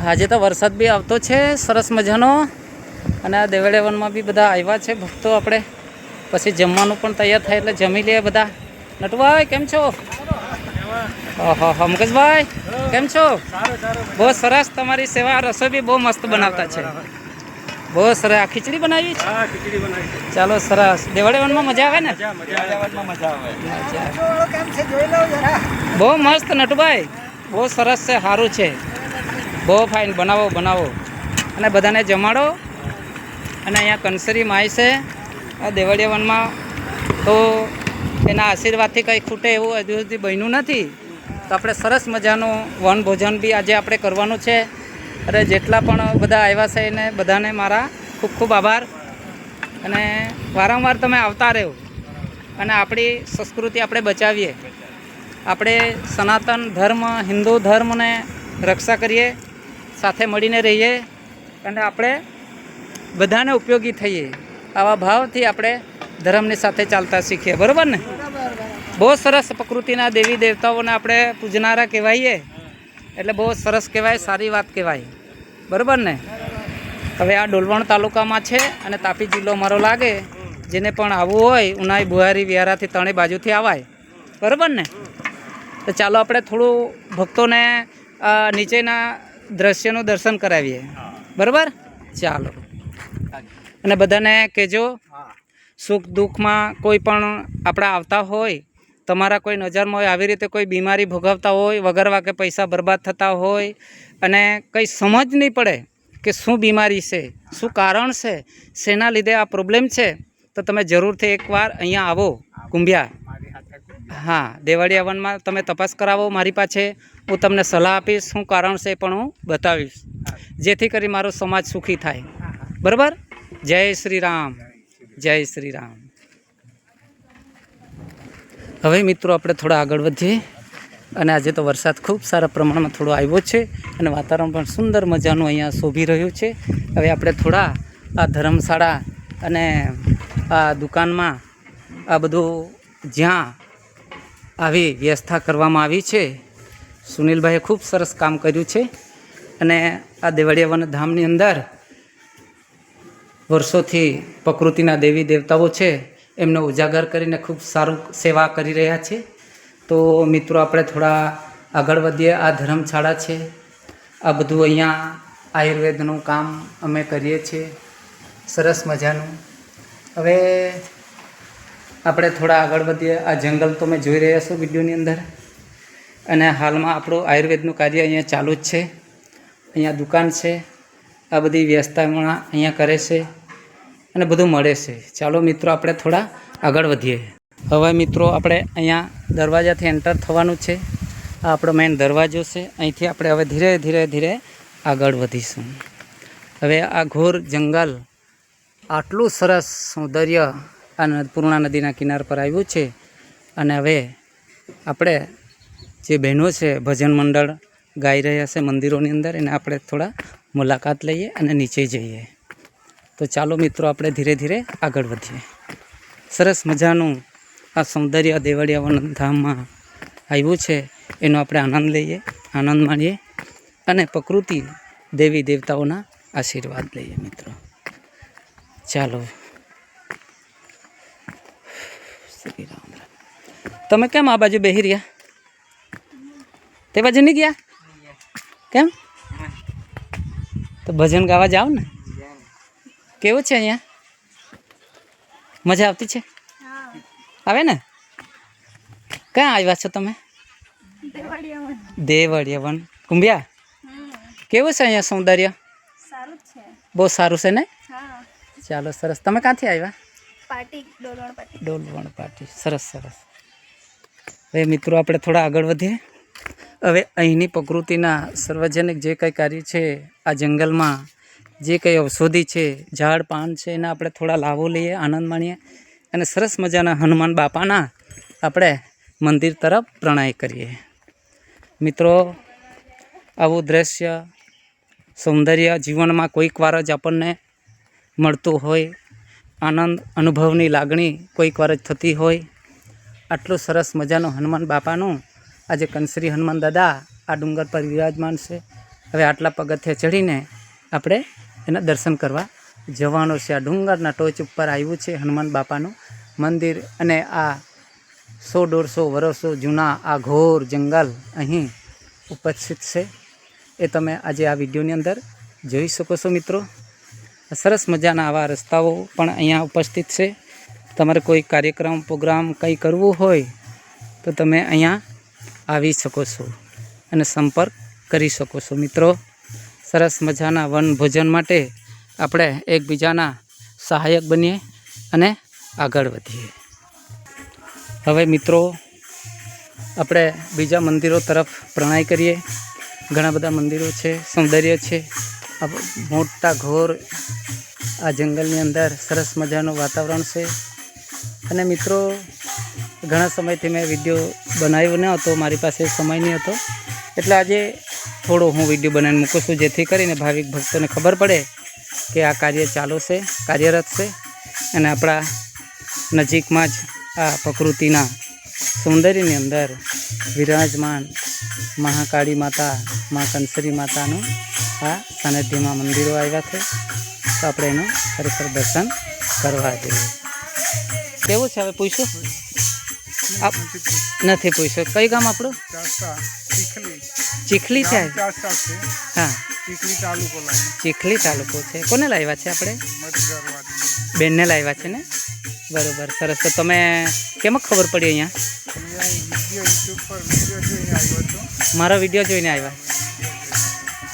આજે તો વરસાદ બી આવતો છે સરસ મજાનો, અને આ દેવળિયા વનમાં બી બધા આવ્યા છે ભક્તો. આપણે પછી જમવાનું પણ તૈયાર થાય એટલે જમી લઈએ બધા. નટુભાઈ કેમ છો? હા મુકેશભાઈ કેમ છો? બહુ સરસ, તમારી સેવા. રસોઈ બી બહુ મસ્ત બનાવતા છે, બહુ સરસ. આ ખીચડી બનાવી છે? ચાલો સરસ. દેવળિયા વનમાં મજા આવે ને? બહુ મસ્ત નટુભાઈ, બહુ સરસ છે, સારું છે, બહુ ફાઇન. બનાવો અને બધાને જમાડો. અને અહીંયા કંસરી માય છે આ દેવળિયા વનમાં, તો એના આશીર્વાદથી કંઈ ખૂટે એવું હજુ સુધી બન્યું નથી. તો આપણે સરસ મજાનું વન ભોજન બી આજે આપણે કરવાનું છે. અરે જેટલા પણ બધા આવ્યા છે એને બધાને મારા ખૂબ ખૂબ આભાર. અને વારંવાર તમે આવતા રહો અને આપણી સંસ્કૃતિ આપણે બચાવીએ. આપણે સનાતન ધર્મ, હિન્દુ ધર્મને રક્ષા કરીએ, સાથે મળીને રહીએ અને આપણે બધાને ઉપયોગી થઈએ. આવા ભાવથી આપણે ધર્મની સાથે ચાલતા શીખીએ. બરાબર ને? બહુ સરસ. પ્રકૃતિના દેવી દેવતાઓને આપણે પૂજનારા કહેવાઈએ એટલે બહુ સરસ કહેવાય, સારી વાત કહેવાય. બરાબર ને? હવે આ ડોલવણ તાલુકામાં છે અને તાપી જિલ્લો મારો લાગે. જેને પણ આવવું હોય ઉનાઈ બુહારી વિહારાથી ત્રણેય બાજુથી આવાય. બરાબર ને? તો ચાલો આપણે થોડું ભક્તોને નીચેના દ્રશ્યનું દર્શન કરાવીએ. બરાબર? ચાલો. અને બધાને કહેજો, સુખ દુઃખમાં કોઈ પણ આપણા આવતા હોય, તમારા કોઈ નજરમાં હોય, આવી રીતે કોઈ બીમારી ભોગવતા હોય, વગર વાકે પૈસા બરબાદ થતા હોય અને કંઈ સમજ નહીં પડે કે શું બીમારી છે, શું કારણ છે, શેના લીધે આ પ્રોબ્લેમ છે, તો તમે જરૂરથી એકવાર અહીંયા આવો કુંભિયા. હા, દેવળિયા વનમાં તમે તપાસ કરાવો મારી પાસે. હું તમને સલાહ આપીશ, શું કારણ છે પણ હું બતાવીશ, જેથી કરી મારો સમાજ સુખી થાય. બરાબર? જય શ્રી રામ, જય શ્રી રામ. હવે મિત્રો આપણે થોડા આગળ વધીએ. અને આજે તો વરસાદ ખૂબ સારા પ્રમાણમાં થોડો આવ્યો છે અને વાતાવરણ પણ સુંદર મજાનું અહીંયા શોભી રહ્યું છે. હવે આપણે થોડા આ ધર્મશાળા અને આ દુકાનમાં આ બધું જ્યાં આવી વ્યવસ્થા કરવામાં આવી છે, સુનિલભાઈએ ખૂબ સરસ કામ કર્યું છે. અને આ દેવળિયા વન ધામની અંદર વર્ષોથી પ્રકૃતિના દેવી દેવતાઓ છે એમને ઉજાગર કરીને ખૂબ સારું સેવા કરી રહ્યા છે. તો મિત્રો આપણે થોડા આગળ વધીએ. આ ધર્મશાળા છે, આ બધું અહીંયા આયુર્વેદનું કામ અમે કરીએ છીએ, સરસ મજાનું. હવે આપણે થોડા આગળ વધીએ. આ જંગલ તમે જોઈ રહ્યા છો વિડીયોની અંદર, અને હાલમાં આપણું આયુર્વેદનું કાર્ય અહીંયા ચાલુ જ છે. અહીંયા દુકાન છે, આ બધી વ્યવસ્થામાં અહીંયા કરે છે અને બધું મળે છે. ચાલો મિત્રો આપણે થોડા આગળ વધીએ. હવે મિત્રો આપણે અહીંયા દરવાજાથી એન્ટર થવાનું છે. આ આપણો મેઇન દરવાજો છે. અહીંથી આપણે હવે ધીરે ધીરે આગળ વધીશું. હવે આ ઘોર જંગલ, આટલું સરસ સૌંદર્ય આ પૂર્ણા નદીના કિનાર પર આવ્યું છે. અને હવે આપણે જે બહેનો છે ભજન મંડળ ગાઈ રહ્યા છે મંદિરોની અંદર, એને આપણે થોડા મુલાકાત લઈએ અને નીચે જઈએ. તો ચાલો મિત્રો આપણે ધીરે ધીરે આગળ વધીએ. સરસ મજાનું આ સૌંદર્ય દેવળિયા વન ધામમાં આવ્યું છે, એનો આપણે આનંદ લઈએ, આનંદ માણીએ અને પ્રકૃતિ દેવી દેવતાઓના આશીર્વાદ લઈએ મિત્રો. ચાલો. શ્રી રામ. તમે કેમ આ બાજુ બેસી રહ્યા? તે બાજુ નહીં ગયા? કેમ? તો ભજન ગાવા જાઓ ને. કેવું છે અહીંયા? મજા આવતી છે? આવે ને? ક્યાં આવ્યા છો તમે? દેવળિયા વન કુંભિયા. કેવું છે અહીંયા સૌંદર્ય? બહુ સારું છે ને? ચાલો સરસ. તમે ક્યાંથી આવ્યા? ડોલવણ પાટી. સરસ સરસ. હવે મિત્રો આપણે થોડા આગળ વધીએ. હવે અહીંની પ્રકૃતિના સાર્વજનિક જે કંઈ કાર્ય છે, આ જંગલમાં જે કંઈ ઔષધિ છે, ઝાડ પાન છે, એના આપણે થોડા લાભો લઈએ, આનંદ માણીએ અને સરસ મજાના હનુમાન બાપાના આપણે મંદિર તરફ પ્રણય કરીએ. મિત્રો આવું દ્રશ્ય સૌંદર્ય જીવનમાં કોઈક વાર જ આપણને મળતું હોય, આનંદ અનુભવની લાગણી કોઈક વાર જ થતી હોય. આટલું સરસ મજાનું હનુમાન બાપાનું આજે કંસરી હનુમાન દાદા આ ડુંગર પર વિરાજમાન છે. હવે આટલા પગથિયા ચડીને આપણે એના દર્શન કરવા જવાનો છે. આ ડુંગરના ટોચ ઉપર આવ્યું છે હનુમાન બાપાનું મંદિર, અને આ 100-150 વર્ષો જૂના આ ઘોર જંગલ અહીં ઉપસ્થિત છે. એ તમે આજે આ વિડીયોની અંદર જોઈ શકો છો મિત્રો. સરસ મજાના આવા રસ્તાઓ પણ અહીંયા ઉપસ્થિત છે. તમારે કોઈ કાર્યક્રમ પ્રોગ્રામ કંઈ કરવું હોય તો તમે અહીંયા આવી શકો છો અને સંપર્ક કરી શકો છો મિત્રો. સરસ મજાના વનભોજન માટે આપણે એકબીજાના સહાયક બનીએ અને આગળ વધીએ. હવે મિત્રો આપણે બીજા મંદિરો તરફ પ્રણાય કરીએ. ઘણા બધા મંદિરો છે, સૌંદર્ય છે. આ મોટા ઘોર આ જંગલની અંદર સરસ મજાનું વાતાવરણ છે. અને મિત્રો ઘણા સમયથી મેં વિડીયો બનાવ્યો ન હતો, મારી પાસે સમય નહીં હતો, એટલે આજે થોડો હું વિડીયો બનાવીને મૂકું છું, જેથી કરીને ભાવિક ભક્તોને ખબર પડે કે આ કાર્ય ચાલુ છે, કાર્યરત છે. અને આપણા નજીકમાં જ આ પ્રકૃતિના સૌંદર્યની અંદર વિરાજમાન મહાકાળી માતા, મા કંસરી માતાનું આ સાનિધ્યમાં મંદિરો આવ્યા છે. તો આપણે એનું ખરેખર દર્શન કરવા જોઈએ. કેવું છે હવે પૂછ્યું? નથી પૂછ્યું. કઈ ગામ આપણું? ચીખલી છે. હા, ચીખલી તાલુકો છે. કોને લાવ્યા છે આપણે? બેનને લાવ્યા છે ને? બરોબર, સરસ. તો તમે કેમાં ખબર પડી અહીંયા? મારો વિડીયો જોઈને આવ્યા.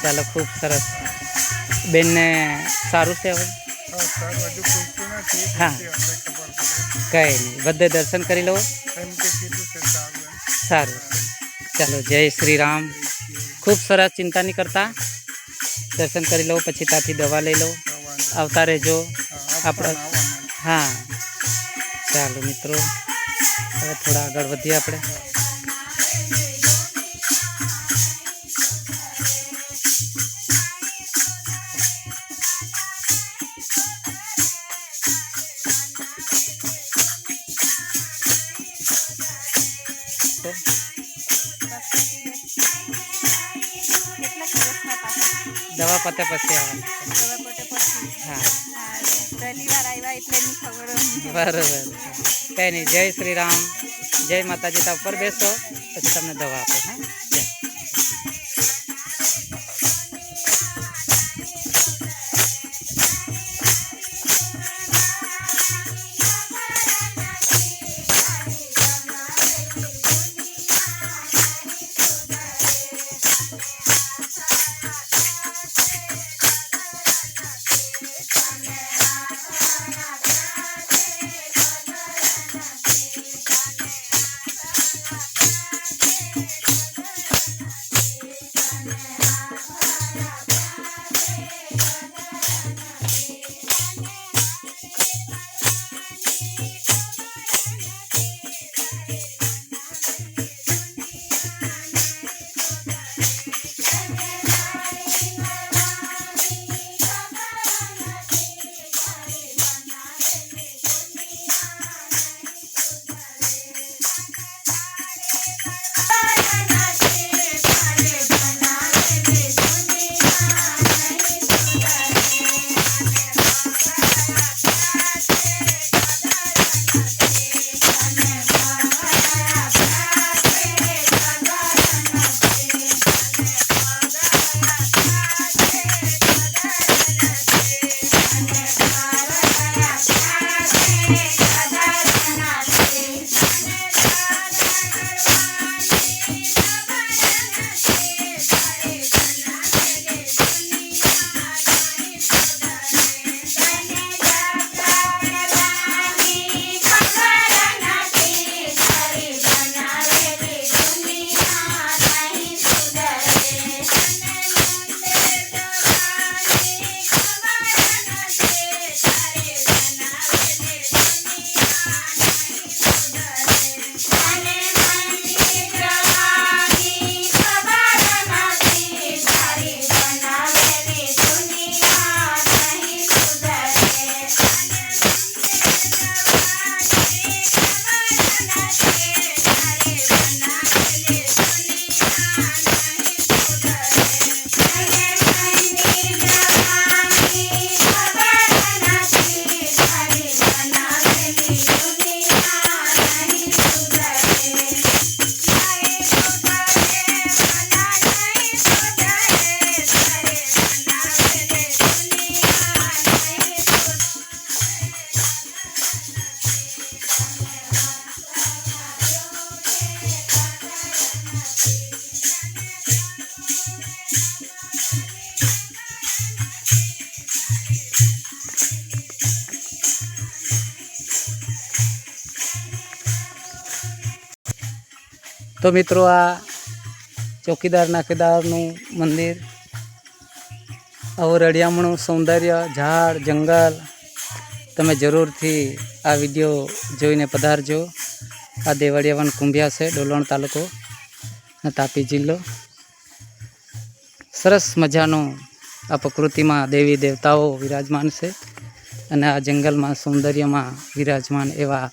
ચાલો, ખૂબ સરસ. બેનને સારું છે હવે? હા, કંઈ નહીં, બધે દર્શન કરી લો. સારું, ચાલો, જય શ્રી રામ. ખૂબ સરસ. ચિંતા નહીં કરતા, દર્શન કરી લો, પછી ત્યાંથી દવા લઈ લો. આવતા રહેજો આપણે. હા, ચાલો મિત્રો, હવે થોડા આગળ વધીએ આપણે. દવા પતે પછી આવવાનું. હા, બરોબર. કંઈ નહીં, જય શ્રી રામ, જય માતાજી. તા ઉપર બેસો, પછી તમને દવા આપો. હા, જય. તો મિત્રો આ ચોકીદારના કેદારનું મંદિર, આવું રળિયામણું સૌંદર્ય, ઝાડ જંગલ, તમે જરૂરથી આ વિડીયો જોઈને પધારજો. આ દેવળિયા વન કુંભિયા છે, ડોલવણ તાલુકો અને તાપી જિલ્લો. સરસ મજાનું આ પ્રકૃતિમાં દેવી દેવતાઓ વિરાજમાન છે અને આ જંગલમાં સૌંદર્યમાં વિરાજમાન એવા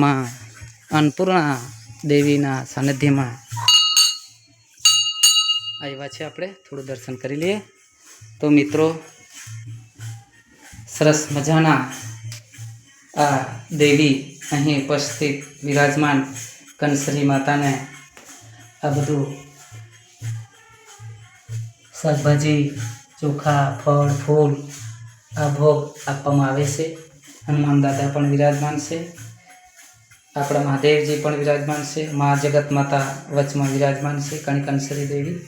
માં અન્નપૂર્ણા દેવીના સાનિધ્યમાં આવ્યા છે. આપણે થોડું દર્શન કરી લઈએ. તો મિત્રો, સરસ મજાના આ દેવી અહીં ઉપસ્થિત વિરાજમાન કંસરી માતાને આ બધું શાકભાજી, ચોખા, ફળ, ફૂલ આ ભોગ આપવામાં આવે છે. હનુમાન દાદા પણ વિરાજમાન છે, આપણા મહાદેવજી પણ વિરાજમાન છે, મા જગત માતા વચમાં વિરાજમાન છે, કંસરી દેવી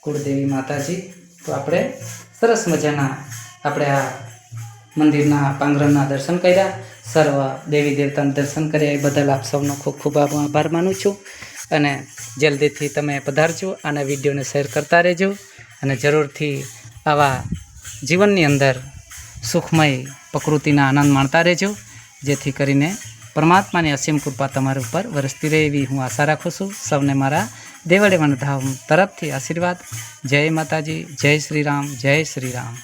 કુળદેવી માતાજી. તો આપણે સરસ મજાના આપણે આ મંદિરના પાંગરણના દર્શન કર્યા, સર્વ દેવી દેવતાના દર્શન કર્યા. એ બદલ આપ સૌનો ખૂબ ખૂબ આભાર માનું છું અને જલ્દીથી તમે પધારજો અને વિડીયોને શેર કરતા રહેજો અને જરૂરથી આવા જીવનની અંદર સુખમય પ્રકૃતિના આનંદ માણતા રહેજો, જેથી કરીને પરમાત્માની અસીમ કૃપા તમારા ઉપર વરસતી રહે એવી હું આશા રાખું છું. સૌને મારા દેવળિયા વન ધામ તરફથી આશીર્વાદ. જય માતાજી, જય શ્રી રામ, જય શ્રી રામ.